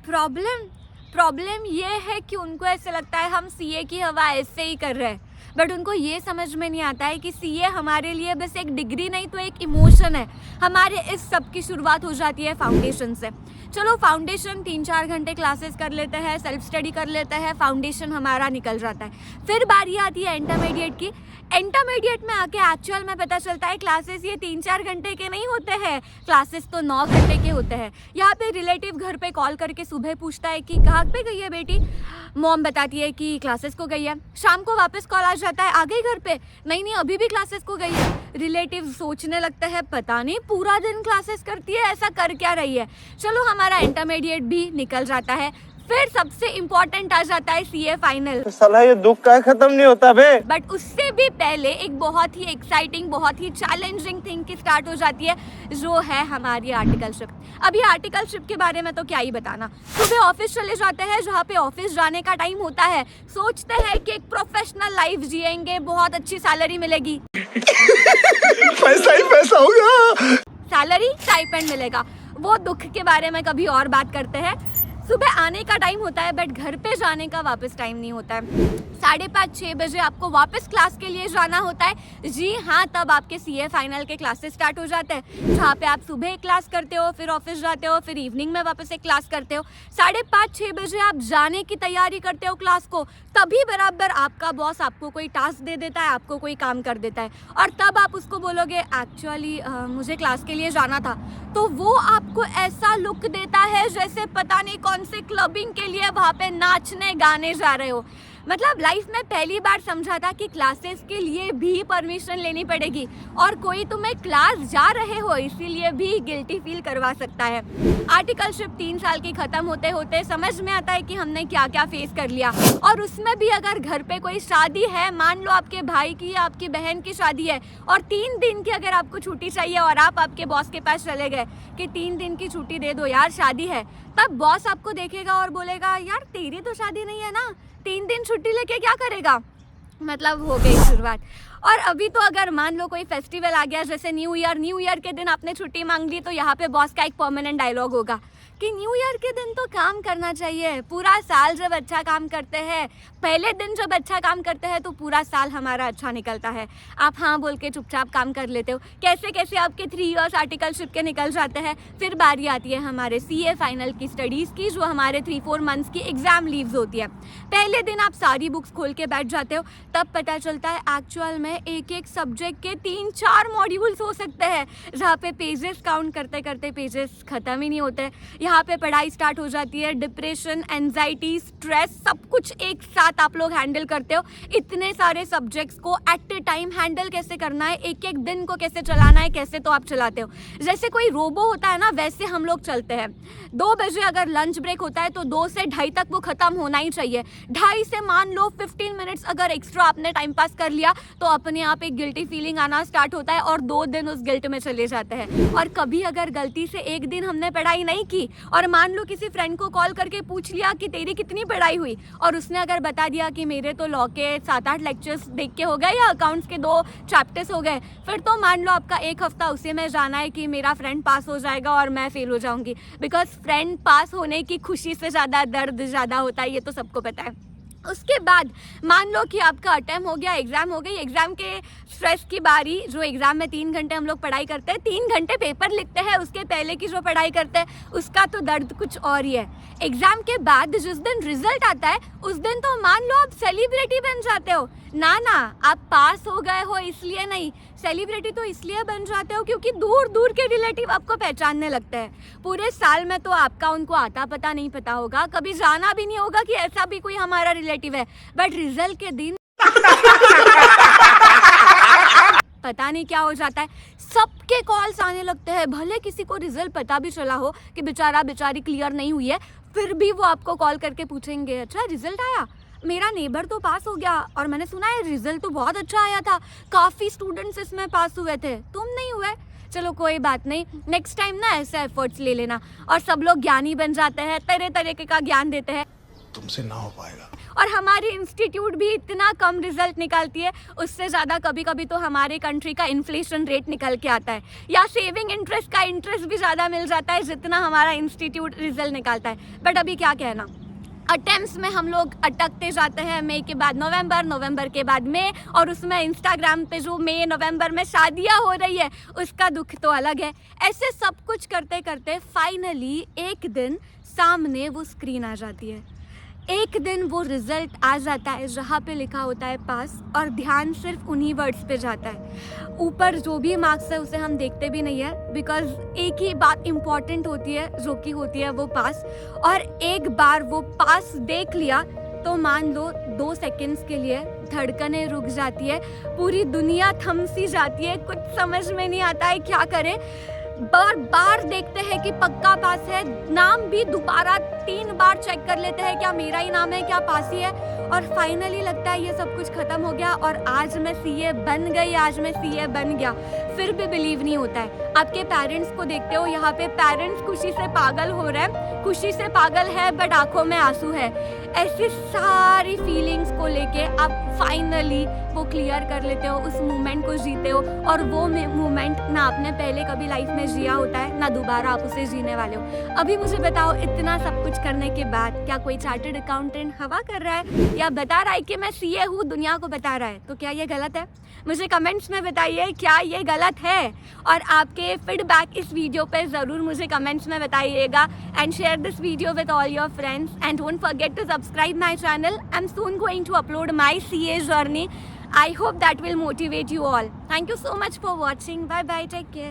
Problem ये है कि उनको ऐसे लगता है हम सीए की हवा ऐसे ही कर रहे हैं, बट उनको ये समझ में नहीं आता है कि सीए हमारे लिए बस एक डिग्री नहीं तो एक इमोशन है। हमारे इस सब की शुरुआत हो जाती है फाउंडेशन से। चलो फाउंडेशन 3-4 घंटे क्लासेस कर लेते हैं, सेल्फ स्टडी कर लेते हैं, फाउंडेशन हमारा निकल जाता है। फिर बारी आती है इंटरमीडिएट की। इंटरमीडिएट में आके एक्चुअल में पता चलता है क्लासेस ये 3-4 घंटे के नहीं होते हैं, क्लासेस तो 9 घंटे के होते हैं। यहाँ पे रिलेटिव घर पे कॉल करके सुबह पूछता है कि कहाँ पे गई है बेटी, मॉम बताती है कि क्लासेस को गई है। शाम को वापस कॉल आ जाता है, आ गई घर पे, नहीं अभी भी क्लासेस को गई है। रिलेटिव सोचने लगता है पता नहीं पूरा दिन क्लासेस करती है, ऐसा कर क्या रही है। चलो हमारा इंटरमीडिएट भी निकल जाता है। फिर सबसे इम्पोर्टेंट आ जाता है सीए फाइनल। साला ये दुख का खत्म नहीं होता बे। बट उससे भी पहले एक बहुत ही एक्साइटिंग, बहुत ही चैलेंजिंग थिंग की स्टार्ट हो जाती है, जो है हमारी आर्टिकलशिप। अभी आर्टिकलशिप के बारे में तो क्या ही बताना। सुबह ऑफिस चले जाते हैं, जहाँ पे ऑफिस जाने का टाइम होता है, सोचते हैं कि एक प्रोफेशनल लाइफ जिएंगे, बहुत अच्छी सैलरी मिलेगी पैसा ही पैसा होगा, सैलरी स्टाइपेंड मिलेगा। वो दुख के बारे में कभी और बात करते हैं। सुबह आने का टाइम होता है, बट घर पे जाने का वापस टाइम नहीं होता है। 5:30-6 बजे आपको वापस क्लास के लिए जाना होता है। जी हाँ, तब आपके सीए फाइनल के क्लासेस स्टार्ट हो जाते हैं, जहाँ पे आप सुबह एक क्लास करते हो, फिर ऑफिस जाते हो, फिर इवनिंग में वापस एक क्लास करते हो। 5:30-6 बजे आप जाने की तैयारी करते हो क्लास को, तभी बराबर आपका बॉस आपको कोई टास्क दे देता है, आपको कोई काम कर देता है, और तब आप उसको बोलोगे एक्चुअली मुझे क्लास के लिए जाना था, तो वो आपको ऐसा लुक देता है जैसे पता नहीं कौन से क्लबिंग के लिए वहाँ पे नाचने गाने जा रहे हो। मतलब लाइफ में पहली बार समझा था कि क्लासेस के लिए भी परमिशन लेनी पड़ेगी, और कोई तुम्हें क्लास जा रहे हो इसीलिए भी गिल्टी फील करवा सकता है। आर्टिकलशिप 3 साल की खत्म होते होते समझ में आता है कि हमने क्या क्या फेस कर लिया। और उसमें भी अगर घर पे कोई शादी है, मान लो आपके भाई की या आपकी बहन की शादी है, और 3 दिन की अगर आपको छुट्टी चाहिए और आप आपके बॉस के पास चले गए कि 3 दिन की छुट्टी दे दो यार, शादी है, तब बॉस आपको देखेगा और बोलेगा यार तेरी तो शादी नहीं है ना, 3 दिन छुट्टी लेके क्या करेगा। मतलब हो गई शुरुआत। और अभी तो अगर मान लो कोई फेस्टिवल आ गया, जैसे न्यू ईयर के दिन आपने छुट्टी मांग ली, तो यहाँ पे बॉस का एक परमानेंट डायलॉग होगा कि न्यू ईयर के दिन तो काम करना चाहिए। पूरा साल जब अच्छा काम करते हैं, पहले दिन जब अच्छा काम करते हैं, तो पूरा साल हमारा अच्छा निकलता है। आप हाँ बोल के चुपचाप काम कर लेते हो। कैसे कैसे आपके 3 इयर्स आर्टिकलशिप के निकल जाते हैं। फिर बारी आती है हमारे सीए फाइनल की स्टडीज़ की, जो हमारे 3-4 मंथ्स की एग्जाम लीव्स होती है। पहले दिन आप सारी बुक्स खोल के बैठ जाते हो, तब पता चलता है एक्चुअल में एक एक सब्जेक्ट के 3-4 मॉड्यूल्स हो सकते हैं, जहाँ पे पेजेस काउंट करते करते पेजेस ख़त्म ही नहीं होते। यहाँ पे पढ़ाई स्टार्ट हो जाती है। डिप्रेशन, एंजाइटी, स्ट्रेस, सब कुछ एक साथ आप लोग हैंडल करते हो। इतने सारे सब्जेक्ट्स को एट ए टाइम हैंडल कैसे करना है, एक एक दिन को कैसे चलाना है, कैसे तो आप चलाते हो। जैसे कोई रोबो होता है ना, वैसे हम लोग चलते हैं। 2 बजे अगर लंच ब्रेक होता है, तो 2 से 2:30 तक वो ख़त्म होना ही चाहिए। 2:30 से मान लो 15 मिनट्स अगर एक्स्ट्रा आपने टाइम पास कर लिया, तो अपने आप एक गिल्टी फीलिंग आना स्टार्ट होता है, और 2 दिन उस गिल्ट में चले जाते हैं। और कभी अगर गलती से एक दिन हमने पढ़ाई नहीं की, और मान लो किसी फ्रेंड को कॉल करके पूछ लिया कि तेरी कितनी पढ़ाई हुई, और उसने अगर बता दिया कि मेरे तो लॉ के 7-8 लेक्चर्स देख के हो गए, या अकाउंट्स के 2 चैप्टर्स हो गए, फिर तो मान लो आपका 1 हफ्ता उसी में जाना है कि मेरा फ्रेंड पास हो जाएगा और मैं फेल हो जाऊंगी। बिकॉज फ्रेंड पास होने की खुशी से ज़्यादा दर्द ज़्यादा होता है, ये तो सबको पता है। उसके बाद मान लो कि आपका अटेम्प्ट हो गया, एग्ज़ाम हो गई। एग्ज़ाम के स्ट्रेस की बारी, जो एग्ज़ाम में 3 घंटे हम लोग पढ़ाई करते हैं, 3 घंटे पेपर लिखते हैं, उसके पहले की जो पढ़ाई करते हैं, उसका तो दर्द कुछ और ही है। एग्ज़ाम के बाद जिस दिन रिजल्ट आता है, उस दिन तो मान लो आप सेलिब्रिटी बन जाते हो। ना, आप पास हो गए हो इसलिए नहीं, सेलिब्रिटी तो इसलिए बन जाते हो क्योंकि दूर दूर के रिलेटिव आपको पहचानने लगते हैं। पूरे साल में तो आपका उनको आता पता नहीं पता होगा, कभी जाना भी नहीं होगा कि ऐसा भी कोई हमारा रिलेटिव है, बट रिजल्ट के दिन पता नहीं क्या हो जाता है, सबके कॉल्स आने लगते हैं। भले किसी को रिजल्ट पता भी चला हो कि बेचारी क्लियर नहीं हुई है, फिर भी वो आपको कॉल करके पूछेंगे अच्छा रिजल्ट आया, मेरा नेबर तो पास हो गया, और मैंने सुना है रिजल्ट तो बहुत अच्छा आया था, काफ़ी स्टूडेंट्स इसमें पास हुए थे, तुम नहीं हुए। चलो कोई बात नहीं, नेक्स्ट टाइम ना ऐसे एफर्ट्स ले लेना। और सब लोग ज्ञानी बन जाते हैं, तरह तरह का ज्ञान देते हैं। तुमसे ना हो पाएगा। और हमारी इंस्टीट्यूट भी इतना कम रिजल्ट निकालती है, उससे ज़्यादा कभी कभी तो हमारे कंट्री का इन्फ्लेशन रेट निकल के आता है, या सेविंग इंटरेस्ट का इंटरेस्ट भी ज़्यादा मिल जाता है जितना हमारा इंस्टीट्यूट रिजल्ट निकालता है। बट अभी क्या कहना, अटेम्प्ट्स में हम लोग अटकते जाते हैं। मई के बाद नवंबर, नवंबर के बाद मई, और उसमें इंस्टाग्राम पे जो मई नवंबर में शादियां हो रही है उसका दुख तो अलग है। ऐसे सब कुछ करते करते फाइनली एक दिन सामने वो स्क्रीन आ जाती है, एक दिन वो रिजल्ट आ जाता है जहाँ पे लिखा होता है पास, और ध्यान सिर्फ उन्हीं वर्ड्स पे जाता है। ऊपर जो भी मार्क्स है उसे हम देखते भी नहीं है, बिकॉज एक ही बात इम्पॉर्टेंट होती है जो कि होती है वो पास। और एक बार वो पास देख लिया तो मान लो 2 सेकंड्स के लिए धड़कनें रुक जाती है, पूरी दुनिया थम सी जाती है, कुछ समझ में नहीं आता है क्या करें। बार बार देखते हैं कि पक्का पास है, नाम भी दोबारा 3 बार चेक कर लेते हैं क्या मेरा ही नाम है, क्या पास ही है, और फाइनली लगता है ये सब कुछ खत्म हो गया और आज मैं सीए बन गई, आज मैं सीए बन गया। फिर भी बिलीव नहीं होता है। आपके पेरेंट्स को देखते हो, यहाँ पे पेरेंट्स खुशी से पागल हो रहे हैं, खुशी से पागल है बट आंखों में आंसू है। ऐसी सारी फीलिंग्स को लेके आप फाइनली वो क्लियर कर लेते हो, उस मोमेंट को जीते हो, और वो मोमेंट ना आपने पहले कभी लाइफ में जिया होता है, ना दोबारा आप उसे जीने वाले हो। अभी मुझे बताओ, इतना सब कुछ करने के बाद क्या कोई चार्टर्ड अकाउंटेंट हवा कर रहा है या बता रहा है कि मैं सीए हूँ, दुनिया को बता रहा है, तो क्या ये गलत है? मुझे कमेंट्स में बताइए क्या ये गलत है, और आपके फीडबैक इस वीडियो पे ज़रूर मुझे कमेंट्स में बताइएगा। And share this video with all your friends and don't forget to subscribe my channel. I am soon going to upload my CA journey. I hope that will motivate you all. Thank you so much for watching. Bye bye. Take care.